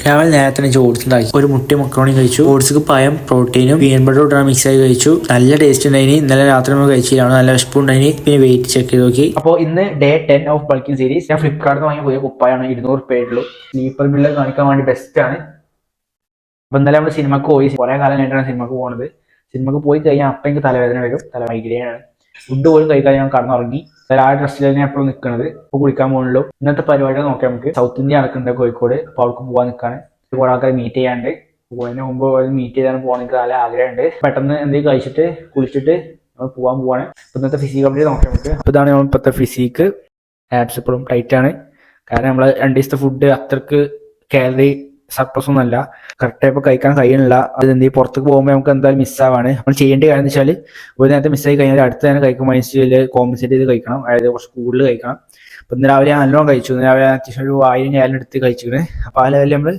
രാവിലെ നേരത്തെ ഓട്സ് ഉണ്ടാക്കി ഒരു മുട്ട മക്രോണി കഴിച്ചു. ഓട്സ് പഴം പ്രോട്ടീനും പീനട്ട് ബട്ടർ ഇട്ടാണ് മിക്സ് ആയി കഴിച്ചു. നല്ല ടേസ്റ്റ് ഉണ്ടായിന്. ഇന്നലെ രാത്രി നമ്മൾ കഴിച്ചിട്ടാണ്. നല്ല വിശപ്പുണ്ടായിന്. പിന്നെ വെയിറ്റ് ചെക്ക് ചെയ്ത് നോക്കി. അപ്പോൾ ഇന്ന് ഡേ 10 ഓഫ് ബൾക്കിംഗ് സീരീസ്. ഞാൻ ഫ്ലിപ്കാർട്ടിൽ വാങ്ങിയ പുതിയ കുപ്പായാണ്. 200 രൂപയുള്ളൂ. സ്ലീപ്പർ ബില്ല് കാണിക്കാൻ വേണ്ടി ബെസ്റ്റ് ആണ്. അപ്പൊ ഇന്നലെ നമ്മൾ സിനിമക്ക് പോയി. കുറെ കാലം കഴിഞ്ഞിട്ടാണ് സിനിമക്ക് പോകുന്നത്. സിനിമക്ക് പോയി കഴിഞ്ഞാൽ അപ്പം എനിക്ക് തലവേദന വരും. തല മൈഗ്രൈനാണ്. ഫുഡ് പോലും കഴിക്കാൻ ഞാൻ കടന്നുറങ്ങി. ആ ഡ്രസ്സിൽ തന്നെ എപ്പോഴും നിൽക്കുന്നത്. ഇപ്പോൾ കുളിക്കാൻ പോകുന്നുള്ളൂ. ഇന്നത്തെ പരിപാടികൾ നോക്കാം നമുക്ക്. സൗത്ത് ഇന്ത്യ നടക്കുന്നുണ്ട് കോഴിക്കോട്. അപ്പോൾ അവൾക്ക് പോകാൻ നിൽക്കാണ്. കുറെ ആൾക്കാർ മീറ്റ് ചെയ്യാണ്ട്. പോകുന്നതിന് മുമ്പ് മീറ്റ് ചെയ്താൽ പോകാൻ എനിക്ക് നല്ല ആഗ്രഹമുണ്ട്. പെട്ടെന്ന് എന്തെങ്കിലും കഴിച്ചിട്ട് കുളിച്ചിട്ട് നമ്മൾ പോകാൻ പോവാണ്. ഇന്നത്തെ ഫിസിക് അപ്ഡേറ്റ് നോക്കാം നമുക്ക്. അപ്പോൾ ഇതാണ് നമ്മൾ ഇപ്പോഴത്തെ ഫിസിക്ക്. ആപ്സ് ഇപ്പോഴും ടൈറ്റ് ആണ്. കാരണം നമ്മൾ 2 ദിവസത്തെ ഫുഡ് അത്രക്ക് കാലറി സർപ്ലസ് ഒന്നുമല്ല. കറക്റ്റായി ഇപ്പോൾ കഴിക്കാൻ കഴിയുന്നില്ല. അത് എന്തെങ്കിലും പുറത്തേക്ക് പോകുമ്പോൾ നമുക്ക് എന്തായാലും മിസ്സാവാണ്. നമ്മൾ ചെയ്യേണ്ട കാര്യം എന്ന് വെച്ചാൽ ഒരു നേരത്തെ മിസ്സായി കഴിഞ്ഞാൽ അടുത്ത നേരം കഴിക്കുമ്പോൾ അതിന് കോമ്പൻസേറ്റ് ചെയ്ത് കഴിക്കണം. അതായത് കുറച്ച് കൂടുതൽ കഴിക്കണം. അപ്പോൾ ഇന്ന് രാവിലെ ഞാൻ നല്ലോണം കഴിച്ചു. ഇന്ന് രാവിലെ അത്യാവശ്യം ഒരു 1000 എടുത്ത് കഴിച്ചിരുന്നത്. അപ്പോൾ ആ ലെവലിൽ നമ്മൾ